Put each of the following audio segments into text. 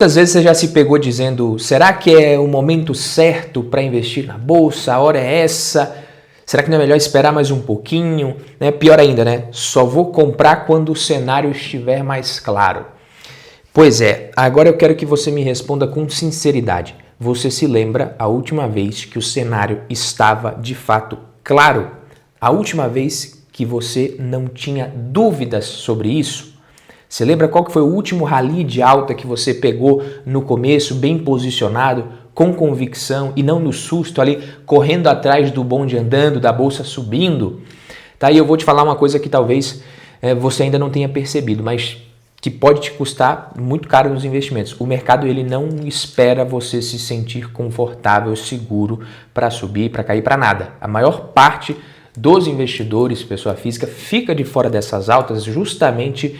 Muitas vezes você já se pegou dizendo, será que é o momento certo para investir na bolsa? A hora é essa? Será que não é melhor esperar mais um pouquinho? Pior ainda, só vou comprar quando o cenário estiver mais claro. Pois é, agora eu quero que você me responda com sinceridade. Você se lembra a última vez que o cenário estava de fato claro? A última vez que você não tinha dúvidas sobre isso? Você lembra qual que foi o último rally de alta que você pegou no começo, bem posicionado, com convicção e não no susto ali, correndo atrás do bonde andando, da bolsa subindo? Tá, e eu vou te falar uma coisa que talvez você ainda não tenha percebido, mas que pode te custar muito caro nos investimentos. O mercado ele não espera você se sentir confortável, seguro para subir, para cair, para nada. A maior parte dos investidores, pessoa física, fica de fora dessas altas justamente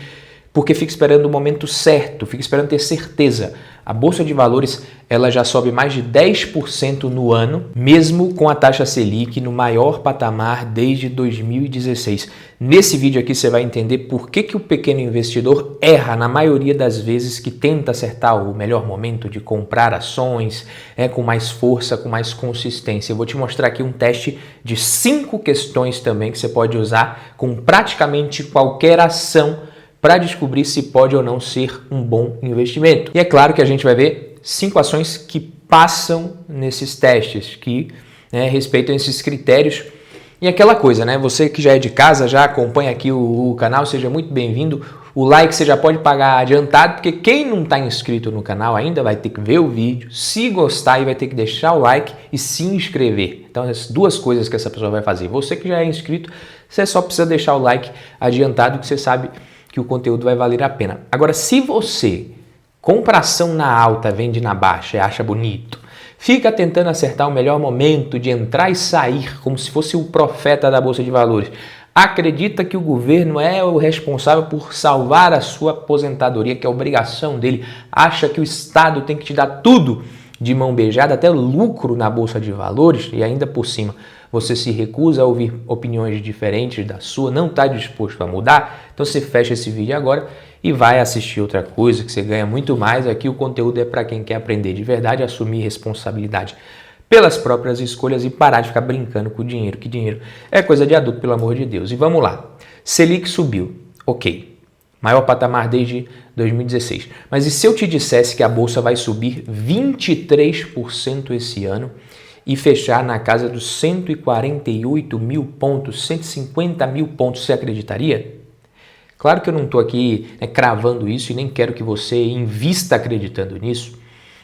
porque fica esperando o momento certo, fica esperando ter certeza. A Bolsa de Valores ela já sobe mais de 10% no ano, mesmo com a taxa Selic no maior patamar desde 2016. Nesse vídeo aqui você vai entender por que o pequeno investidor erra na maioria das vezes que tenta acertar o melhor momento de comprar ações, com mais força, com mais consistência. Eu vou te mostrar aqui um teste de 5 questões também que você pode usar com praticamente qualquer ação para descobrir se pode ou não ser um bom investimento. E é claro que a gente vai ver 5 ações que passam nesses testes, que respeitam esses critérios. E aquela coisa, você que já é de casa, já acompanha aqui o canal, seja muito bem-vindo. O like você já pode pagar adiantado, porque quem não está inscrito no canal ainda vai ter que ver o vídeo, se gostar e vai ter que deixar o like e se inscrever. Então, as 2 coisas que essa pessoa vai fazer. Você que já é inscrito, você só precisa deixar o like adiantado, que você sabe que o conteúdo vai valer a pena. Agora, se você compra ação na alta, vende na baixa e acha bonito, fica tentando acertar o melhor momento de entrar e sair, como se fosse o profeta da Bolsa de Valores, acredita que o governo é o responsável por salvar a sua aposentadoria, que é a obrigação dele, acha que o Estado tem que te dar tudo de mão beijada, até lucro na Bolsa de Valores, e ainda por cima você se recusa a ouvir opiniões diferentes da sua, não está disposto a mudar, então você fecha esse vídeo agora e vai assistir outra coisa que você ganha muito mais. Aqui o conteúdo é para quem quer aprender de verdade, assumir responsabilidade pelas próprias escolhas e parar de ficar brincando com o dinheiro, que dinheiro é coisa de adulto, pelo amor de Deus. E vamos lá, Selic subiu, ok, maior patamar desde 2016, mas e se eu te dissesse que a Bolsa vai subir 23% esse ano, e fechar na casa dos 148 mil pontos, 150 mil pontos, você acreditaria? Claro que eu não estou aqui cravando isso e nem quero que você invista acreditando nisso,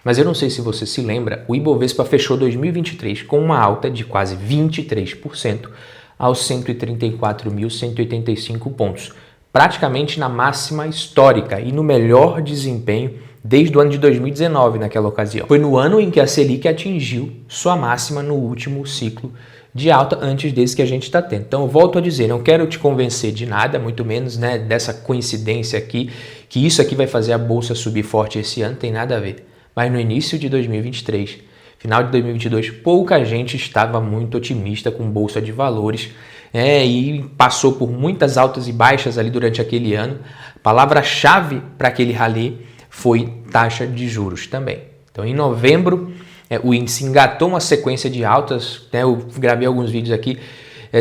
mas eu não sei se você se lembra, o Ibovespa fechou 2023 com uma alta de quase 23% aos 134.185 pontos, praticamente na máxima histórica e no melhor desempenho desde o ano de 2019 naquela ocasião. Foi no ano em que a Selic atingiu sua máxima no último ciclo de alta antes desse que a gente está tendo. Então eu volto a dizer, não quero te convencer de nada, muito menos dessa coincidência aqui, que isso aqui vai fazer a Bolsa subir forte esse ano, tem nada a ver. Mas no início de 2023, final de 2022, pouca gente estava muito otimista com Bolsa de Valores, e passou por muitas altas e baixas ali durante aquele ano. A palavra-chave para aquele rally foi taxa de juros também. Então, em novembro, o índice engatou uma sequência de altas, eu gravei alguns vídeos aqui,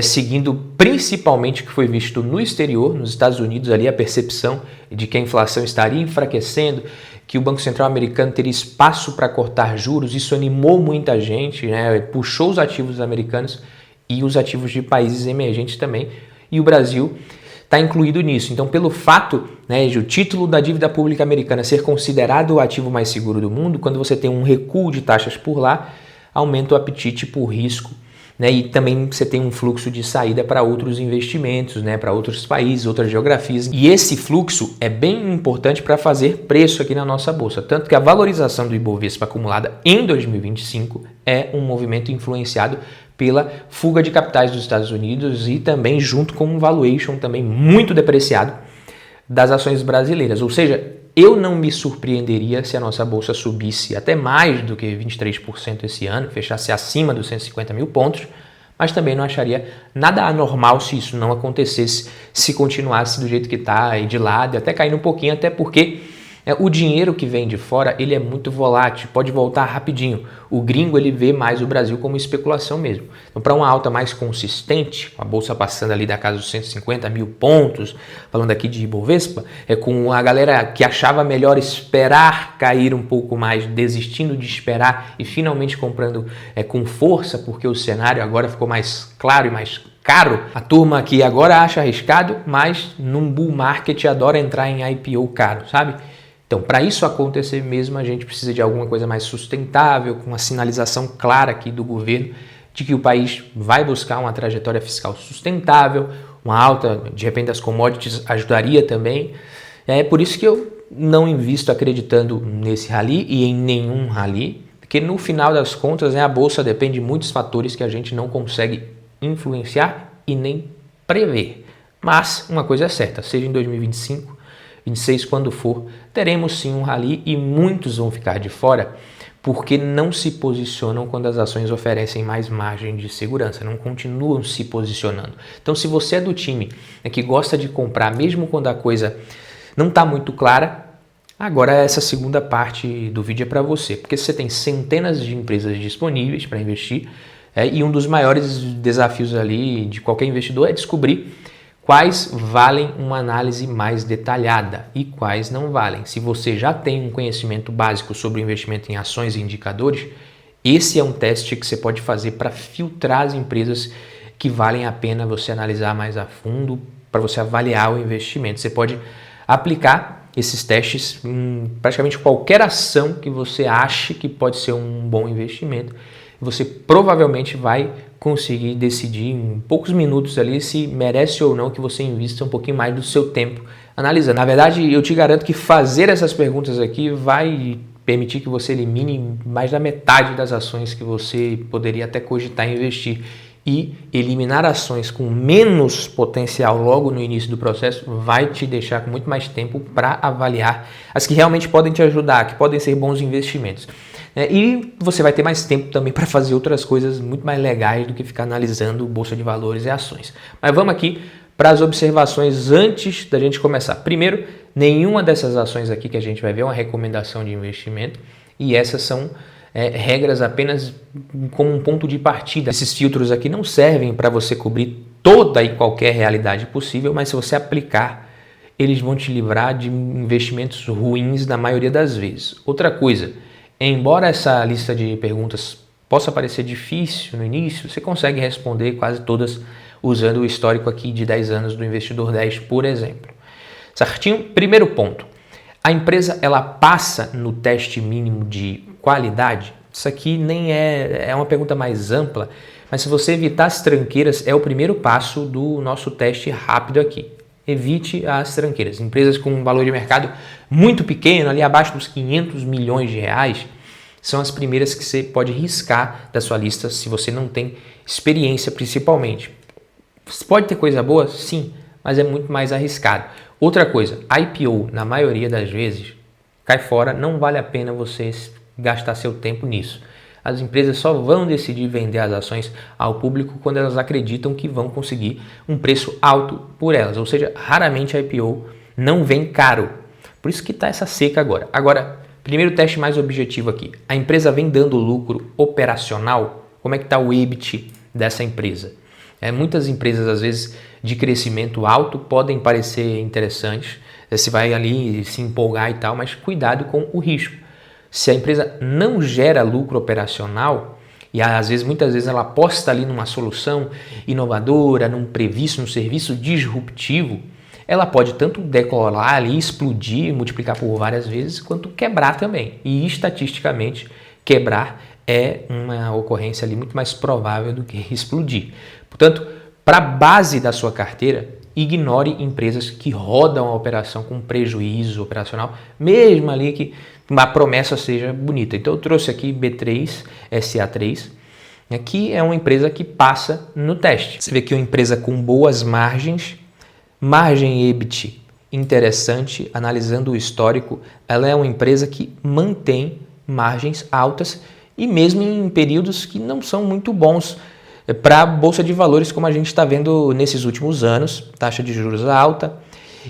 seguindo principalmente o que foi visto no exterior, nos Estados Unidos, ali a percepção de que a inflação estaria enfraquecendo, que o Banco Central americano teria espaço para cortar juros. Isso animou muita gente, puxou os ativos americanos e os ativos de países emergentes também, e o Brasil está incluído nisso. Então, pelo fato de o título da dívida pública americana ser considerado o ativo mais seguro do mundo, quando você tem um recuo de taxas por lá, aumenta o apetite por risco, e também você tem um fluxo de saída para outros investimentos, para outros países, outras geografias. E esse fluxo é bem importante para fazer preço aqui na nossa bolsa. Tanto que a valorização do Ibovespa acumulada em 2025 é um movimento influenciado pela fuga de capitais dos Estados Unidos e também junto com um valuation também muito depreciado das ações brasileiras. Ou seja, eu não me surpreenderia se a nossa bolsa subisse até mais do que 23% esse ano, fechasse acima dos 150 mil pontos, mas também não acharia nada anormal se isso não acontecesse, se continuasse do jeito que está aí de lado, até caindo um pouquinho, até porque O dinheiro que vem de fora, ele é muito volátil, pode voltar rapidinho. O gringo, ele vê mais o Brasil como especulação mesmo. Então, para uma alta mais consistente, com a bolsa passando ali da casa dos 150 mil pontos, falando aqui de Ibovespa, com a galera que achava melhor esperar cair um pouco mais, desistindo de esperar e finalmente comprando com força, porque o cenário agora ficou mais claro e mais caro. A turma que agora acha arriscado, mas num bull market adora entrar em IPO caro, sabe? Então, para isso acontecer mesmo, a gente precisa de alguma coisa mais sustentável, com uma sinalização clara aqui do governo de que o país vai buscar uma trajetória fiscal sustentável, uma alta, de repente, das commodities ajudaria também. É por isso que eu não invisto acreditando nesse rally e em nenhum rally, porque no final das contas, a bolsa depende de muitos fatores que a gente não consegue influenciar e nem prever. Mas uma coisa é certa, seja em 2025, 26, quando for, teremos sim um rally e muitos vão ficar de fora porque não se posicionam quando as ações oferecem mais margem de segurança, não continuam se posicionando. Então, se você é do time que gosta de comprar mesmo quando a coisa não está muito clara, agora essa segunda parte do vídeo é para você, porque você tem centenas de empresas disponíveis para investir e um dos maiores desafios ali de qualquer investidor é descobrir quais valem uma análise mais detalhada e quais não valem. Se você já tem um conhecimento básico sobre o investimento em ações e indicadores, esse é um teste que você pode fazer para filtrar as empresas que valem a pena você analisar mais a fundo, para você avaliar o investimento. Você pode aplicar esses testes em praticamente qualquer ação que você ache que pode ser um bom investimento. Você provavelmente vai conseguir decidir em poucos minutos ali se merece ou não que você invista um pouquinho mais do seu tempo analisando. Na verdade, eu te garanto que fazer essas perguntas aqui vai permitir que você elimine mais da metade das ações que você poderia até cogitar investir. E eliminar ações com menos potencial logo no início do processo vai te deixar com muito mais tempo para avaliar as que realmente podem te ajudar, que podem ser bons investimentos. E você vai ter mais tempo também para fazer outras coisas muito mais legais do que ficar analisando bolsa de valores e ações. Mas vamos aqui para as observações antes da gente começar. Primeiro, nenhuma dessas ações aqui que a gente vai ver é uma recomendação de investimento e essas são regras apenas como um ponto de partida. Esses filtros aqui não servem para você cobrir toda e qualquer realidade possível, mas se você aplicar, eles vão te livrar de investimentos ruins na maioria das vezes. Outra coisa, embora essa lista de perguntas possa parecer difícil no início, você consegue responder quase todas usando o histórico aqui de 10 anos do Investidor 10, por exemplo. Certinho? Primeiro ponto. A empresa ela passa no teste mínimo de qualidade? Isso aqui nem é uma pergunta mais ampla, mas se você evitar as tranqueiras é o primeiro passo do nosso teste rápido aqui. Evite as tranqueiras. Empresas com um valor de mercado muito pequeno, ali abaixo dos 500 milhões de reais, são as primeiras que você pode riscar da sua lista se você não tem experiência principalmente. Você pode ter coisa boa? Sim, mas é muito mais arriscado. Outra coisa, IPO, na maioria das vezes, cai fora, não vale a pena você gastar seu tempo nisso. As empresas só vão decidir vender as ações ao público quando elas acreditam que vão conseguir um preço alto por elas. Ou seja, raramente a IPO não vem caro. Por isso que está essa seca agora. Agora, primeiro teste mais objetivo aqui. A empresa vem dando lucro operacional? Como é que está o EBIT dessa empresa? Muitas empresas, às vezes, de crescimento alto podem parecer interessantes. Você vai ali se empolgar e tal, mas cuidado com o risco. Se a empresa não gera lucro operacional, e às vezes, muitas vezes ela aposta ali numa solução inovadora, num previsto, num serviço disruptivo, ela pode tanto decolar ali, explodir, multiplicar por várias vezes, quanto quebrar também. E estatisticamente, quebrar é uma ocorrência ali muito mais provável do que explodir. Portanto, para a base da sua carteira, ignore empresas que rodam a operação com prejuízo operacional, mesmo ali que a promessa seja bonita. Então eu trouxe aqui B3, SA3, que é uma empresa que passa no teste. Você vê que é uma empresa com boas margens, margem EBIT interessante, analisando o histórico, ela é uma empresa que mantém margens altas e mesmo em períodos que não são muito bons para a Bolsa de Valores, como a gente está vendo nesses últimos anos, taxa de juros alta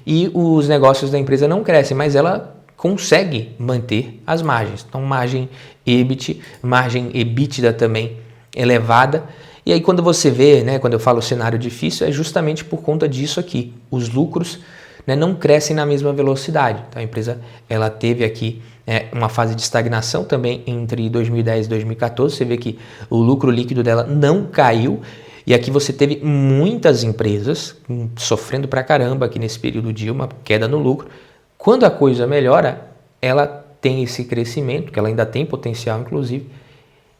e os negócios da empresa não crescem, mas ela consegue manter as margens. Então, margem EBIT, margem EBITDA também elevada. E aí quando você vê, né, quando eu falo cenário difícil, é justamente por conta disso aqui. Os lucros, né, não crescem na mesma velocidade. Então, a empresa ela teve aqui uma fase de estagnação também entre 2010 e 2014. Você vê que o lucro líquido dela não caiu. E aqui você teve muitas empresas sofrendo pra caramba aqui nesse período de uma queda no lucro. Quando a coisa melhora, ela tem esse crescimento, que ela ainda tem potencial, inclusive.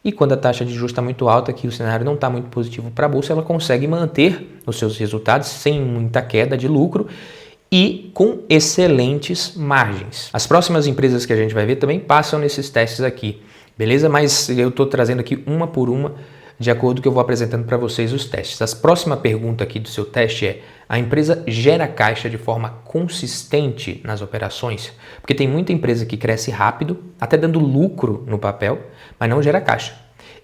E quando a taxa de juros está muito alta, que o cenário não está muito positivo para a Bolsa, ela consegue manter os seus resultados sem muita queda de lucro e com excelentes margens. As próximas empresas que a gente vai ver também passam nesses testes aqui, beleza? Mas eu estou trazendo aqui uma por uma, de acordo com o que eu vou apresentando para vocês os testes. A próxima pergunta aqui do seu teste é: a empresa gera caixa de forma consistente nas operações? Porque tem muita empresa que cresce rápido, até dando lucro no papel, mas não gera caixa.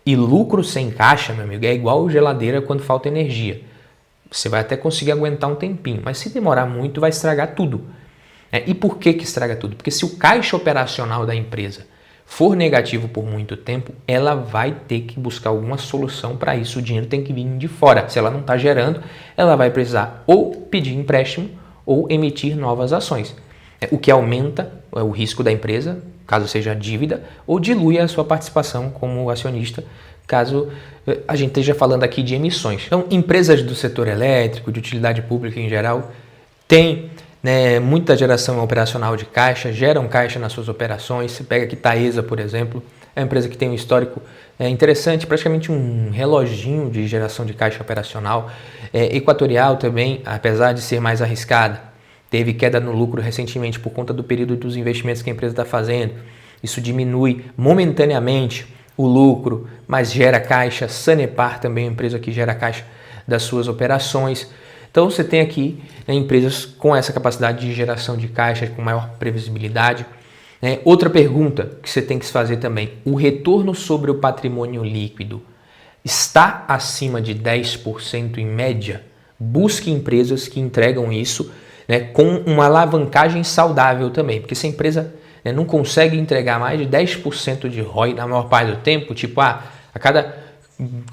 E lucro sem caixa, meu amigo, é igual geladeira quando falta energia. Você vai até conseguir aguentar um tempinho, mas se demorar muito vai estragar tudo. E por que estraga tudo? Porque se o caixa operacional da empresa for negativo por muito tempo, ela vai ter que buscar alguma solução para isso. O dinheiro tem que vir de fora. Se ela não está gerando, ela vai precisar ou pedir empréstimo ou emitir novas ações, o que aumenta o risco da empresa, caso seja dívida, ou dilui a sua participação como acionista, caso a gente esteja falando aqui de emissões. Então, empresas do setor elétrico, de utilidade pública em geral, têm muita geração operacional de caixa, geram caixa nas suas operações. Você pega aqui Taesa, por exemplo, é uma empresa que tem um histórico interessante, praticamente um reloginho de geração de caixa operacional. Equatorial também, apesar de ser mais arriscada, teve queda no lucro recentemente por conta do período dos investimentos que a empresa está fazendo. Isso diminui momentaneamente o lucro, mas gera caixa. Sanepar também é uma empresa que gera caixa das suas operações. Então você tem aqui empresas com essa capacidade de geração de caixa, com maior previsibilidade. Outra pergunta que você tem que se fazer também: o retorno sobre o patrimônio líquido está acima de 10% em média? Busque empresas que entregam isso, com uma alavancagem saudável também, porque se a empresa não consegue entregar mais de 10% de ROI na maior parte do tempo, tipo a cada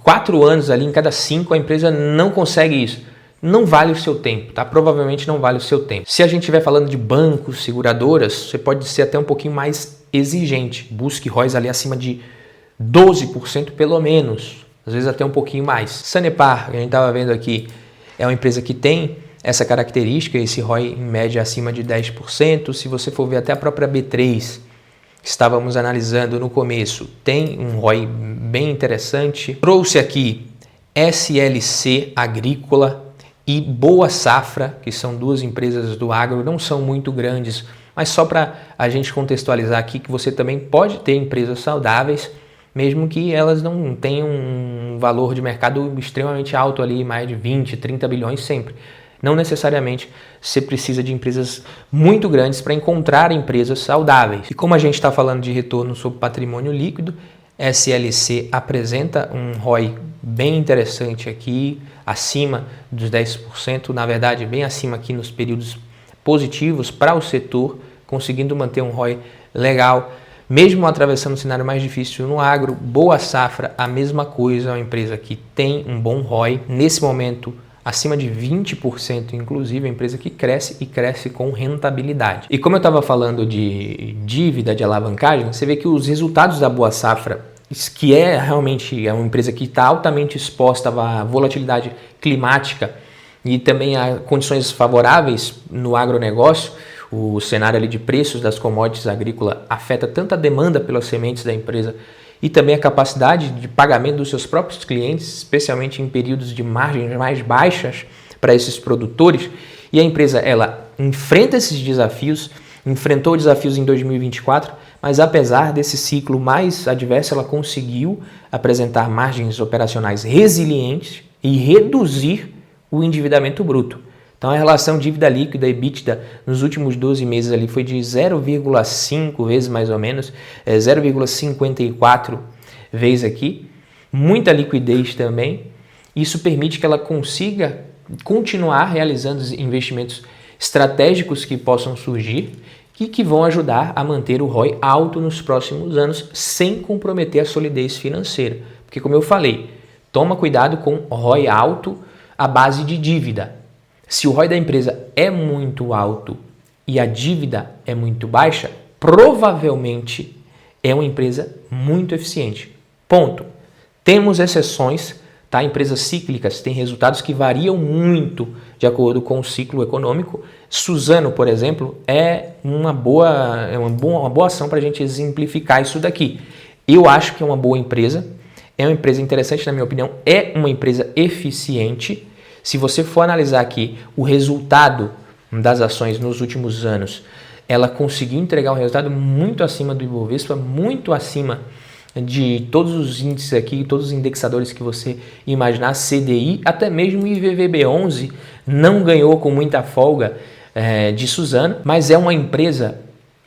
4 anos ali, em cada 5 a empresa não consegue isso, não vale o seu tempo, tá? Provavelmente não vale o seu tempo. Se a gente estiver falando de bancos, seguradoras, você pode ser até um pouquinho mais exigente. Busque ROIs ali acima de 12% pelo menos, às vezes até um pouquinho mais. Sanepar, que a gente estava vendo aqui, é uma empresa que tem essa característica, esse ROI em média acima de 10%. Se você for ver até a própria B3, que estávamos analisando no começo, tem um ROI bem interessante. Trouxe aqui SLC Agrícola e Boa Safra, que são duas empresas do agro, não são muito grandes, mas só para a gente contextualizar aqui que você também pode ter empresas saudáveis, mesmo que elas não tenham um valor de mercado extremamente alto ali, mais de 20, 30 bilhões sempre. Não necessariamente você precisa de empresas muito grandes para encontrar empresas saudáveis. E como a gente está falando de retorno sobre patrimônio líquido, SLC apresenta um ROI bem interessante aqui, acima dos 10%, na verdade bem acima aqui nos períodos positivos para o setor, conseguindo manter um ROI legal, mesmo atravessando um cenário mais difícil no agro. Boa Safra, a mesma coisa, é uma empresa que tem um bom ROI, nesse momento acima de 20%, inclusive, é uma empresa que cresce e cresce com rentabilidade. E como eu estava falando de dívida, de alavancagem, você vê que os resultados da Boa Safra, que realmente é uma empresa que está altamente exposta à volatilidade climática e também a condições favoráveis no agronegócio, o cenário ali de preços das commodities agrícolas afeta tanto a demanda pelas sementes da empresa e também a capacidade de pagamento dos seus próprios clientes, especialmente em períodos de margens mais baixas para esses produtores. E a empresa, ela enfrenta esses desafios, enfrentou desafios em 2024, mas apesar desse ciclo mais adverso, ela conseguiu apresentar margens operacionais resilientes e reduzir o endividamento bruto. Então a relação dívida líquida e EBITDA nos últimos 12 meses ali foi de 0,5 vezes mais ou menos, 0,54 vezes aqui, muita liquidez também. Isso permite que ela consiga continuar realizando os investimentos estratégicos que possam surgir, que vão ajudar a manter o ROI alto nos próximos anos sem comprometer a solidez financeira. Porque, como eu falei, toma cuidado com ROI alto à base de dívida. Se o ROI da empresa é muito alto e a dívida é muito baixa, provavelmente é uma empresa muito eficiente. Ponto. Temos exceções, tá? Empresas cíclicas têm resultados que variam muito de acordo com o ciclo econômico. Suzano, por exemplo, é uma boa ação para a gente exemplificar isso daqui. Eu acho que é uma boa empresa, é uma empresa interessante na minha opinião, é uma empresa eficiente. Se você for analisar aqui o resultado das ações nos últimos anos, ela conseguiu entregar um resultado muito acima do Ibovespa, muito acima de todos os índices aqui, todos os indexadores que você imaginar, CDI, até mesmo o IVVB11 não ganhou com muita folga de Suzano, mas é uma empresa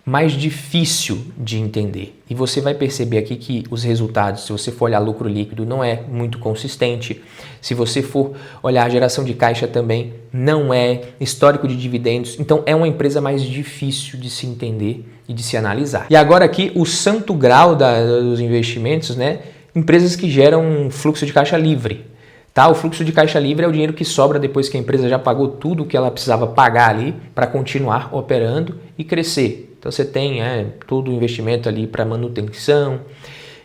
mais difícil de entender. E você vai perceber aqui que os resultados, se você for olhar lucro líquido, não é muito consistente. Se você for olhar a geração de caixa também, não é. Histórico de dividendos. Então é uma empresa mais difícil de se entender e de se analisar. E agora aqui o santo grau dos investimentos, né? Empresas que geram um fluxo de caixa livre. Tá? O fluxo de caixa livre é o dinheiro que sobra depois que a empresa já pagou tudo que ela precisava pagar ali para continuar operando e crescer. Então você tem todo o investimento ali para manutenção.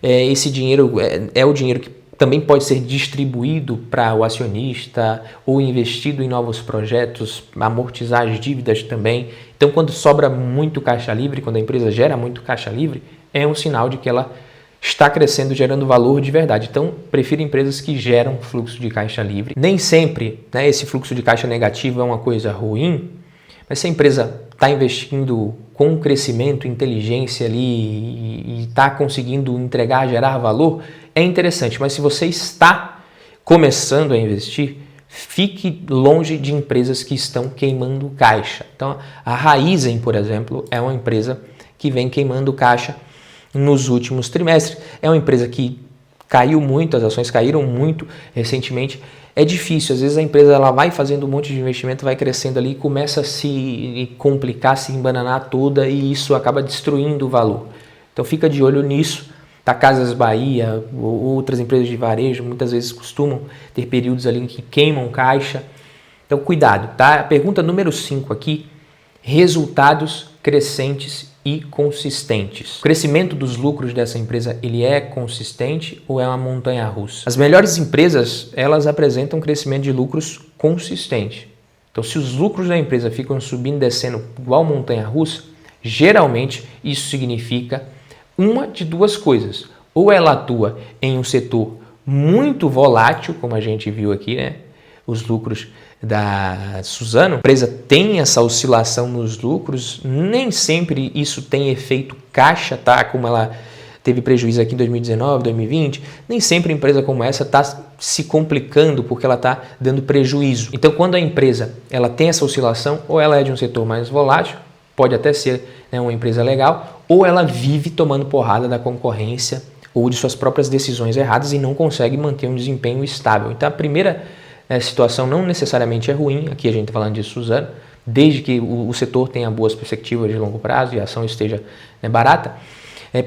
Esse dinheiro é o dinheiro que também pode ser distribuído para o acionista ou investido em novos projetos, amortizar as dívidas também. Então quando sobra muito caixa livre, quando a empresa gera muito caixa livre, é um sinal de que ela está crescendo, gerando valor de verdade. Então, prefiro empresas que geram fluxo de caixa livre. Nem sempre esse fluxo de caixa negativo é uma coisa ruim, mas se a empresa está investindo com crescimento, inteligência ali e está conseguindo entregar, gerar valor, é interessante. Mas se você está começando a investir, fique longe de empresas que estão queimando caixa. Então, a Raizen, por exemplo, é uma empresa que vem queimando caixa nos últimos trimestres. É uma empresa que caiu muito, as ações caíram muito recentemente. É difícil, às vezes a empresa ela vai fazendo um monte de investimento, vai crescendo ali, começa a se complicar, se embananar toda e isso acaba destruindo o valor. Então fica de olho nisso. Tá? Casas Bahia, outras empresas de varejo, muitas vezes costumam ter períodos ali em que queimam caixa. Então cuidado, tá? A pergunta número 5 aqui, resultados crescentes e consistentes. O crescimento dos lucros dessa empresa, ele é consistente ou é uma montanha-russa? As melhores empresas, elas apresentam crescimento de lucros consistente. Então, se os lucros da empresa ficam subindo e descendo igual montanha-russa, geralmente isso significa uma de duas coisas. Ou ela atua em um setor muito volátil, como a gente viu aqui, né? Os lucros da Suzano, a empresa tem essa oscilação nos lucros, nem sempre isso tem efeito caixa, tá? Como ela teve prejuízo aqui em 2019, 2020, nem sempre a empresa como essa está se complicando porque ela está dando prejuízo. Então, quando a empresa ela tem essa oscilação, ou ela é de um setor mais volátil, pode até ser uma empresa legal, ou ela vive tomando porrada da concorrência ou de suas próprias decisões erradas e não consegue manter um desempenho estável. Então, a primeira situação não necessariamente é ruim, aqui a gente está falando de Suzano, desde que o setor tenha boas perspectivas de longo prazo e a ação esteja barata,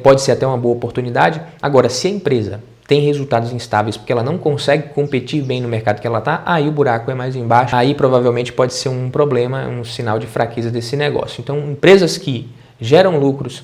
pode ser até uma boa oportunidade. Agora, se a empresa tem resultados instáveis porque ela não consegue competir bem no mercado que ela está, aí o buraco é mais embaixo, aí provavelmente pode ser um problema, um sinal de fraqueza desse negócio. Então, empresas que geram lucros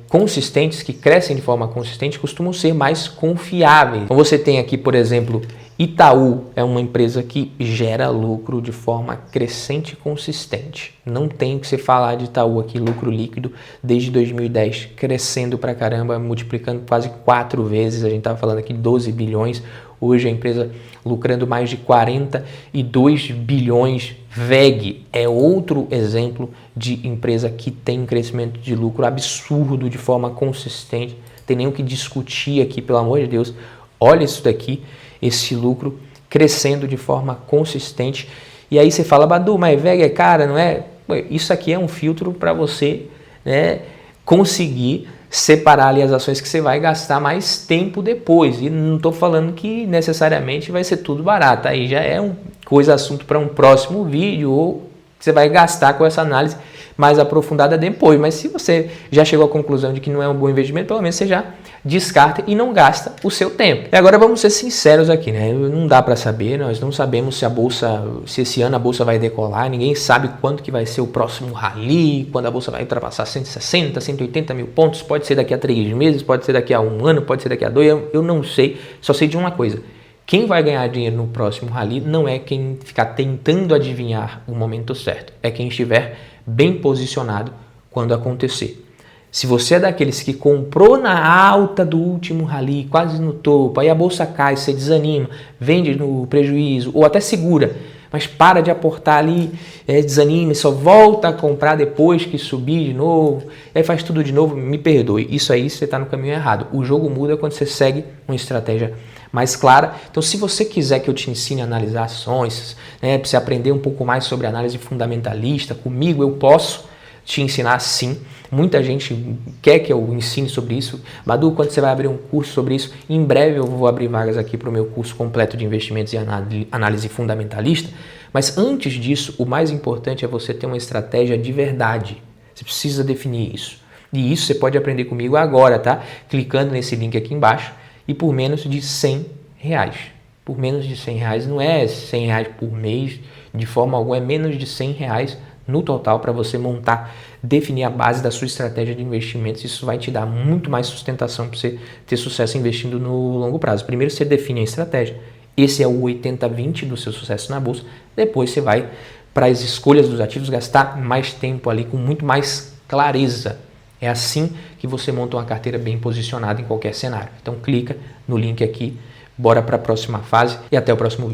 consistentes, que crescem de forma consistente, costumam ser mais confiáveis. Então você tem aqui, por exemplo, Itaú é uma empresa que gera lucro de forma crescente e consistente. Não tem o que você falar de Itaú aqui, lucro líquido desde 2010, crescendo pra caramba, multiplicando quase 4 vezes. A gente estava falando aqui 12 bilhões, hoje a empresa lucrando mais de 42 bilhões. VEG é outro exemplo de empresa que tem crescimento de lucro absurdo de forma consistente. Não tem nem o que discutir aqui, pelo amor de Deus. Olha isso daqui, esse lucro crescendo de forma consistente. E aí você fala, Badu, mas VEG é cara, não é? Isso aqui é um filtro para você conseguir separar ali as ações que você vai gastar mais tempo depois. E não estou falando que necessariamente vai ser tudo barato. Aí já é assunto para um próximo vídeo, ou você vai gastar com essa análise mais aprofundada depois. Mas se você já chegou à conclusão de que não é um bom investimento, pelo menos você já descarta e não gasta o seu tempo. E agora vamos ser sinceros aqui, né? Não dá para saber, nós não sabemos se esse ano a bolsa vai decolar, ninguém sabe quanto que vai ser o próximo rally, quando a bolsa vai ultrapassar 160, 180 mil pontos, pode ser daqui a 3 meses, pode ser daqui a 1 ano, pode ser daqui a 2, eu não sei, só sei de uma coisa. Quem vai ganhar dinheiro no próximo rally não é quem ficar tentando adivinhar o momento certo, é quem estiver bem posicionado quando acontecer. Se você é daqueles que comprou na alta do último rally, quase no topo, aí a bolsa cai, você desanima, vende no prejuízo ou até segura, mas para de aportar ali, desanima e só volta a comprar depois que subir de novo, aí faz tudo de novo, me perdoe, isso aí você está no caminho errado. O jogo muda quando você segue uma estratégia mais clara. Então, se você quiser que eu te ensine a analisar ações, né, para você aprender um pouco mais sobre análise fundamentalista, comigo eu posso te ensinar sim. Muita gente quer que eu ensine sobre isso. Madu, quando você vai abrir um curso sobre isso? Em breve eu vou abrir vagas aqui para o meu curso completo de investimentos e análise fundamentalista. Mas antes disso, o mais importante é você ter uma estratégia de verdade. Você precisa definir isso. E isso você pode aprender comigo agora, tá? Clicando nesse link aqui embaixo e por menos de R$100. Por menos de R$100, não é R$100 por mês, de forma alguma, é menos de R$100 no total para você montar, definir a base da sua estratégia de investimentos. Isso vai te dar muito mais sustentação para você ter sucesso investindo no longo prazo. Primeiro você define a estratégia, esse é o 80-20 do seu sucesso na bolsa, depois você vai para as escolhas dos ativos, gastar mais tempo ali com muito mais clareza. É assim que você monta uma carteira bem posicionada em qualquer cenário. Então clica no link aqui, bora para a próxima fase e até o próximo vídeo.